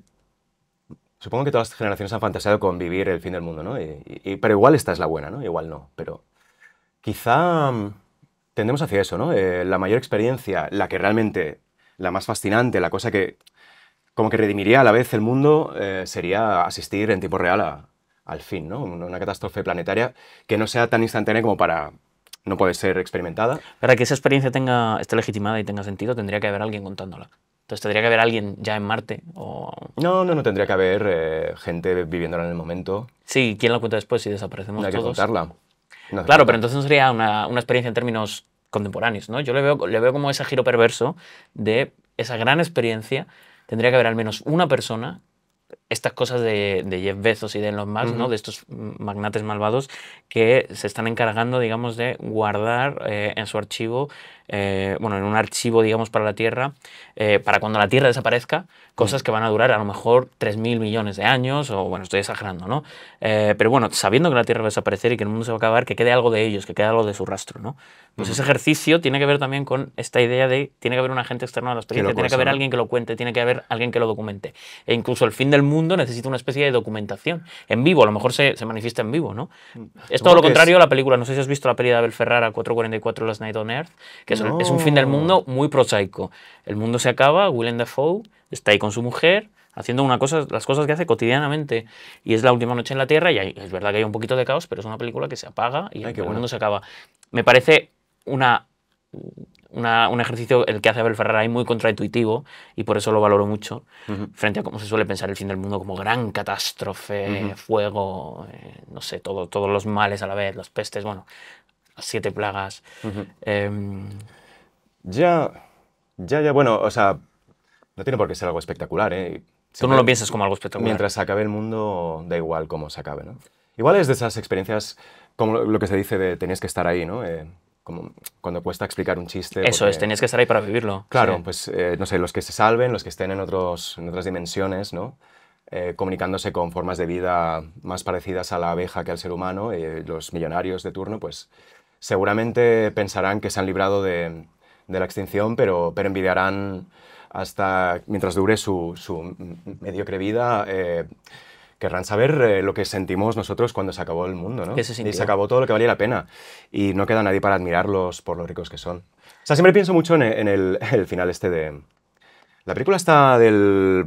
supongo que todas las generaciones han fantaseado con vivir el fin del mundo, ¿no? Pero igual esta es la buena, ¿no? Igual no, pero quizá tendemos hacia eso, ¿no? La mayor experiencia, la que realmente, la más fascinante, la cosa que como que redimiría a la vez el mundo, sería asistir en tiempo real al fin, ¿no? Una catástrofe planetaria que no sea tan instantánea como para no poder ser experimentada. Para que esa experiencia esté legitimada y tenga sentido, tendría que haber alguien contándola. Entonces tendría que haber alguien ya en Marte o... No tendría que haber gente viviéndola en el momento. Sí, ¿quién la cuenta después si desaparecemos No hay que todos? contarla. No hace Claro, falta. pero entonces no sería una experiencia en términos contemporáneos, ¿no? Yo le veo como ese giro perverso de esa gran experiencia. Tendría que haber al menos una persona, estas cosas de Jeff Bezos y de Elon Musk, ¿no? De estos magnates malvados que se están encargando, digamos, de guardar en su archivo, bueno, en un archivo, digamos, para la Tierra, para cuando la Tierra desaparezca, cosas que van a durar a lo mejor 3.000 millones de años, o bueno, estoy exagerando, ¿no? Pero bueno, sabiendo que la Tierra va a desaparecer y que el mundo se va a acabar, que quede algo de ellos, que quede algo de su rastro, ¿no? Pues ese ejercicio tiene que ver también con esta idea de tiene que haber un agente externo a la experiencia, tiene que haber alguien que lo cuente, tiene que haber alguien que lo documente. E incluso el fin del mundo necesita una especie de documentación. En vivo, a lo mejor se manifiesta en vivo, ¿no? Es todo lo contrario a la película. No sé si has visto la peli de Abel Ferrara, 444 Last Night on Earth, que es un fin del mundo muy prosaico. El mundo se acaba, Willem Dafoe está ahí con su mujer, haciendo las cosas que hace cotidianamente, y es la última noche en la Tierra, y es verdad que hay un poquito de caos, pero es una película que se apaga y el mundo se acaba. Me parece un ejercicio el que hace Abel Ferrara ahí muy contraintuitivo, y por eso lo valoro mucho, frente a cómo se suele pensar el fin del mundo como gran catástrofe, fuego, no sé, todos los males a la vez, las pestes, bueno, las 7 plagas. Ya, bueno, o sea, no tiene por qué ser algo espectacular, ¿eh? Tú no lo piensas como algo espectacular. Mientras se acabe el mundo, da igual cómo se acabe, ¿no? Igual es de esas experiencias, como lo que se dice de tenías que estar ahí, ¿no? Como cuando cuesta explicar un chiste. Eso es, tenías que estar ahí para vivirlo. Claro, sí. pues, no sé, los que se salven, los que estén en otras dimensiones, ¿no? Comunicándose con formas de vida más parecidas a la abeja que al ser humano, los millonarios de turno, pues seguramente pensarán que se han librado de la extinción, pero envidiarán hasta mientras dure su mediocre vida. Querrán saber lo que sentimos nosotros cuando se acabó el mundo, ¿no? ¿Qué se sintió? Y se acabó todo lo que valía la pena. Y no queda nadie para admirarlos por lo ricos que son. O sea, siempre pienso mucho en el final este de... La película está del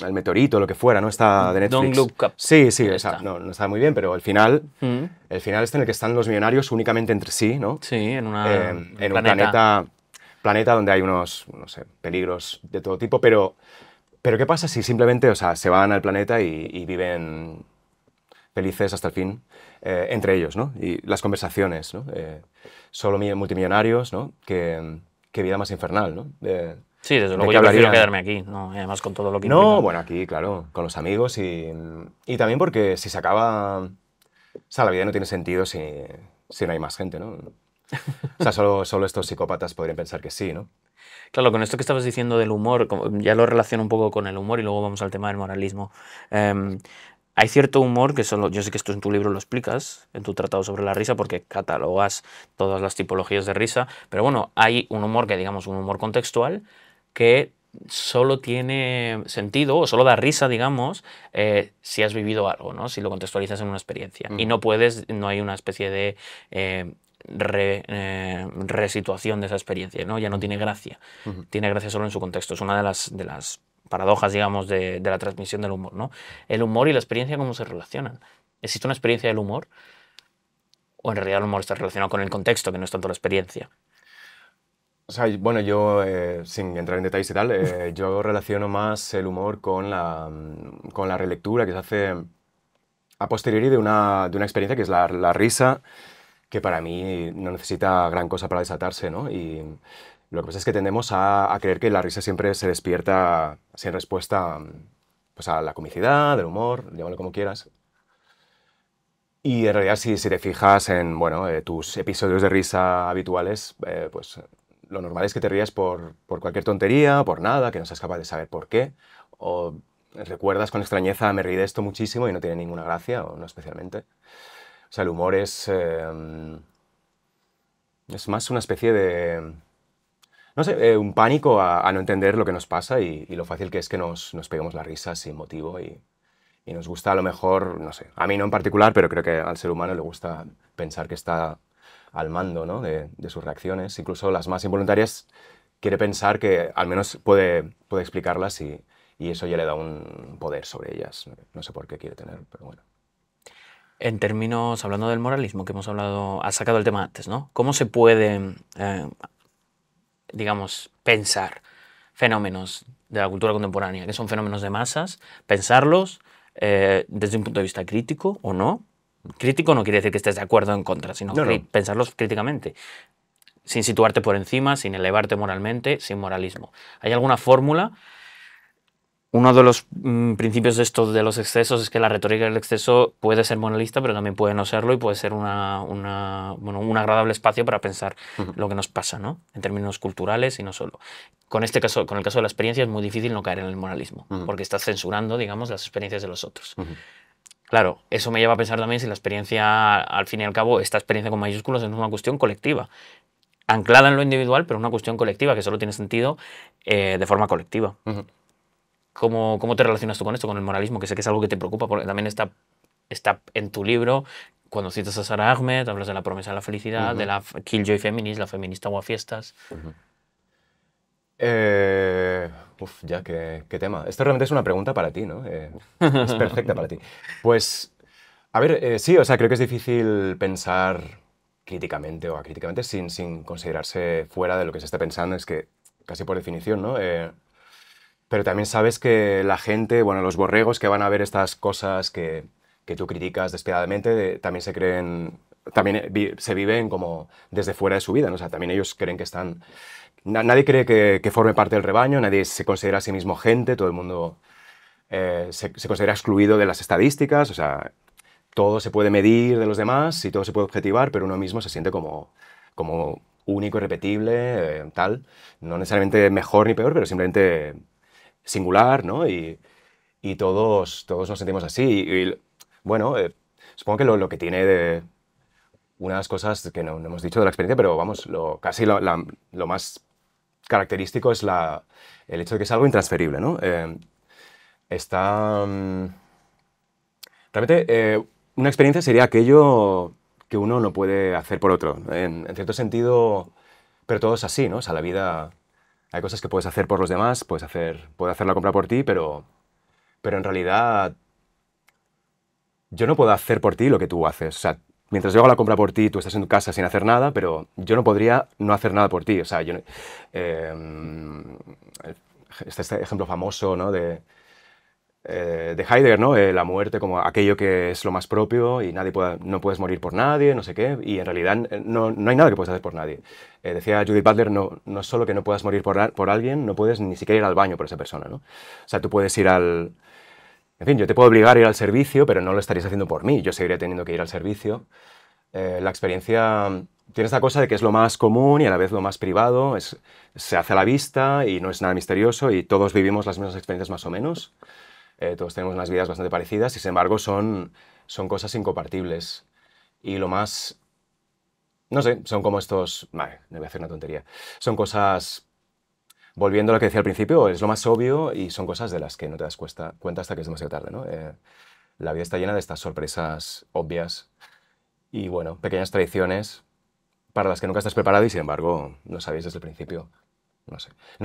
el meteorito, lo que fuera, ¿no? Está de Netflix. Don't Look Up. Sí, o sea, no está muy bien, pero el final este en el que están los millonarios únicamente entre sí, ¿no? Sí, en un planeta donde hay unos, no sé, peligros de todo tipo, pero ¿qué pasa si simplemente, o sea, se van al planeta y viven felices hasta el fin entre ellos, ¿no? Y las conversaciones, ¿no? Solo multimillonarios, ¿no? Qué vida más infernal, ¿no? Sí, desde ¿de luego qué yo prefiero hablarían? quedarme aquí, ¿no? Y además con todo lo que No, implica. bueno, aquí, claro, con los amigos y también porque si se acaba... O sea, la vida no tiene sentido si no hay más gente, ¿no? O sea, solo estos psicópatas podrían pensar que sí, ¿no? Claro, con esto que estabas diciendo del humor, ya lo relaciono un poco con el humor y luego vamos al tema del moralismo. Em, Hay cierto humor que solo, yo sé que esto en tu libro lo explicas, en tu tratado sobre la risa, porque catalogas todas las tipologías de risa, pero bueno, hay un humor que digamos un humor contextual que solo tiene sentido o solo da risa, digamos, si has vivido algo, ¿no? Si lo contextualizas en una experiencia. Y Ujú, no puedes, no hay una especie de resituación de esa experiencia, ¿no? Ya no ujú, tiene gracia. ujú. Tiene gracia solo en su contexto. Es una de las paradojas, digamos, de la transmisión del humor, ¿no? El humor y la experiencia, ¿cómo se relacionan? ¿Existe una experiencia del humor? ¿O en realidad el humor está relacionado con el contexto, que no es tanto la experiencia? O sea, bueno, yo, sin entrar en detalles y tal, yo relaciono más el humor con la relectura que se hace a posteriori de una experiencia que es la risa, que para mí no necesita gran cosa para desatarse, ¿no? Y lo que pasa es que tendemos a creer que la risa siempre se despierta sin respuesta, pues a la comicidad, el humor, llámalo como quieras. Y en realidad, si te fijas en, bueno, tus episodios de risa habituales, pues lo normal es que te rías por cualquier tontería, por nada, que no seas capaz de saber por qué, o recuerdas con extrañeza, me reí de esto muchísimo y no tiene ninguna gracia, o no especialmente. O sea, el humor es más una especie de, no sé, un pánico a no entender lo que nos pasa y lo fácil que es que nos peguemos la risa sin motivo y nos gusta a lo mejor, no sé, a mí no en particular, pero creo que al ser humano le gusta pensar que está al mando, ¿no? de sus reacciones, incluso las más involuntarias, quiere pensar que al menos puede explicarlas y eso ya le da un poder sobre ellas. No sé por qué quiere tener, pero bueno. En términos, hablando del moralismo, que hemos hablado, has sacado el tema antes, ¿no? ¿Cómo se puede, digamos, pensar fenómenos de la cultura contemporánea, que son fenómenos de masas, pensarlos desde un punto de vista crítico o no? Crítico no quiere decir que estés de acuerdo o en contra, sino No, no. pensarlos críticamente, sin situarte por encima, sin elevarte moralmente, sin moralismo. ¿Hay alguna fórmula? Uno de los principios de esto de los excesos es que la retórica del exceso puede ser moralista, pero también puede no serlo y puede ser bueno, un agradable espacio para pensar Ujú, lo que nos pasa, ¿no? En términos culturales y no solo. Con este caso, con el caso de la experiencia es muy difícil no caer en el moralismo, ujú, porque estás censurando, digamos, las experiencias de los otros. ujú. Claro, eso me lleva a pensar también si la experiencia, al fin y al cabo, esta experiencia con mayúsculos es una cuestión colectiva, anclada en lo individual, pero una cuestión colectiva que solo tiene sentido de forma colectiva. Ujú. ¿Cómo te relacionas tú con esto, con el moralismo? Que sé que es algo que te preocupa, porque también está en tu libro, cuando citas a Sarah Ahmed, hablas de la promesa de la felicidad, de Ujú, la Killjoy Feminist, la feminista guafiestas. ujú. Ya, qué tema. Esto realmente es una pregunta para ti, ¿no? Es perfecta para ti. Pues, a ver, sí, o sea, creo que es difícil pensar críticamente o acríticamente sin considerarse fuera de lo que se está pensando, es que casi por definición, ¿no? Pero también sabes que la gente, bueno, los borregos que van a ver estas cosas que tú criticas despiadadamente, también se creen, también se viven como desde fuera de su vida, ¿no? O sea, también ellos creen que están... Nadie cree que forme parte del rebaño, nadie se considera a sí mismo gente, todo el mundo se considera excluido de las estadísticas, o sea, todo se puede medir de los demás y todo se puede objetivar, pero uno mismo se siente como único, irrepetible, tal. No necesariamente mejor ni peor, pero simplemente singular, ¿no? Y todos nos sentimos así. Bueno, supongo que lo que tiene de unas cosas que no hemos dicho de la experiencia, pero vamos, casi lo más característico es el hecho de que es algo intransferible, ¿no? Está... Realmente, una experiencia sería aquello que uno no puede hacer por otro. En cierto sentido, pero todo es así, ¿no? O sea, la vida... Hay cosas que puedes hacer por los demás, puedo hacer la compra por ti, pero en realidad yo no puedo hacer por ti lo que tú haces. O sea, mientras yo hago la compra por ti, tú estás en tu casa sin hacer nada, pero yo no podría no hacer nada por ti. O sea, este ejemplo famoso, ¿no? de Heidegger, ¿no? La muerte como aquello que es lo más propio y no puedes morir por nadie, no sé qué, y en realidad no hay nada que puedas hacer por nadie. Decía Judith Butler, no es solo que no puedas morir por alguien, no puedes ni siquiera ir al baño por esa persona, ¿no? O sea, tú puedes ir al... En fin, yo te puedo obligar a ir al servicio, pero no lo estarías haciendo por mí, yo seguiría teniendo que ir al servicio. La experiencia tiene esta cosa de que es lo más común y a la vez lo más privado, se hace a la vista y no es nada misterioso y todos vivimos las mismas experiencias más o menos. Todos tenemos unas vidas bastante parecidas y sin embargo son cosas incompatibles. Y lo más... No sé, son como estos... Vale, me voy a hacer una tontería. Son cosas... Volviendo a lo que decía al principio, es lo más obvio y son cosas de las que no te das cuenta hasta que es demasiado tarde, ¿no? La vida está llena de estas sorpresas obvias y, bueno, pequeñas tradiciones para las que nunca estás preparado y, sin embargo, no sabéis desde el principio. No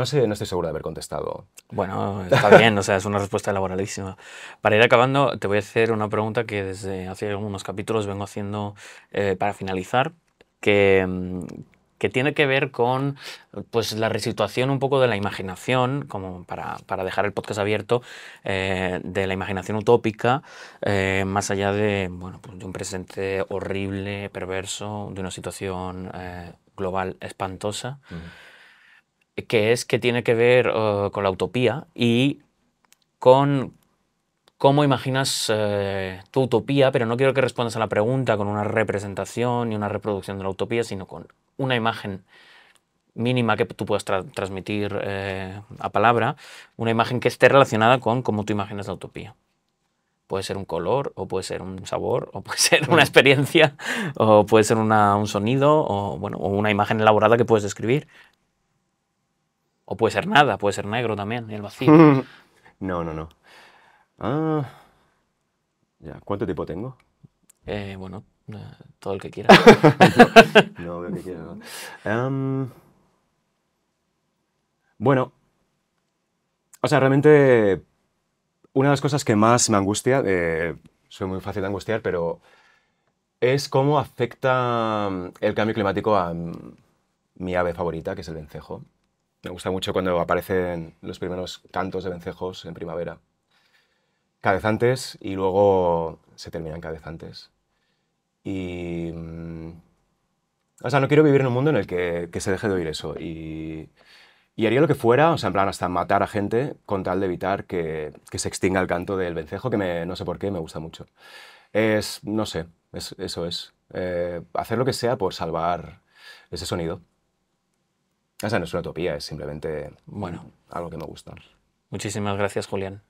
sé, no estoy seguro de haber contestado. Bueno, está bien, o sea, es una respuesta elaboradísima. Para ir acabando, te voy a hacer una pregunta que desde hace algunos capítulos vengo haciendo para finalizar, que tiene que ver con pues, la resituación un poco de la imaginación, como para dejar el podcast abierto, de la imaginación utópica, más allá de, bueno, pues, de un presente horrible, perverso, de una situación global espantosa. Que tiene que ver con la utopía y con cómo imaginas tu utopía, pero no quiero que respondas a la pregunta con una representación y una reproducción de la utopía, sino con una imagen mínima que tú puedas transmitir a palabra, una imagen que esté relacionada con cómo tú imaginas la utopía. Puede ser un color, o puede ser un sabor, o puede ser una experiencia, o puede ser un sonido, o, bueno, o una imagen elaborada que puedes describir. O puede ser nada, puede ser negro también, el vacío. No. Ah, ya. ¿Cuánto tiempo tengo? Bueno, todo el que quiera. No, veo que quiero. Bueno, o sea, realmente una de las cosas que más me angustia, soy muy fácil de angustiar, pero es cómo afecta el cambio climático a mi ave favorita, que es el vencejo. Me gusta mucho cuando aparecen los primeros cantos de vencejos en primavera. Cada vez antes y luego se terminan cada vez antes. Y... o sea, no quiero vivir en un mundo en el que se deje de oír eso. Y haría lo que fuera, o sea, en plan, hasta matar a gente con tal de evitar que se extinga el canto del vencejo, que no sé por qué, me gusta mucho. No sé, eso es. Hacer lo que sea por salvar ese sonido. O sea, no es una utopía, es simplemente Bueno, algo que me gusta. muchísimas gracias, Julián.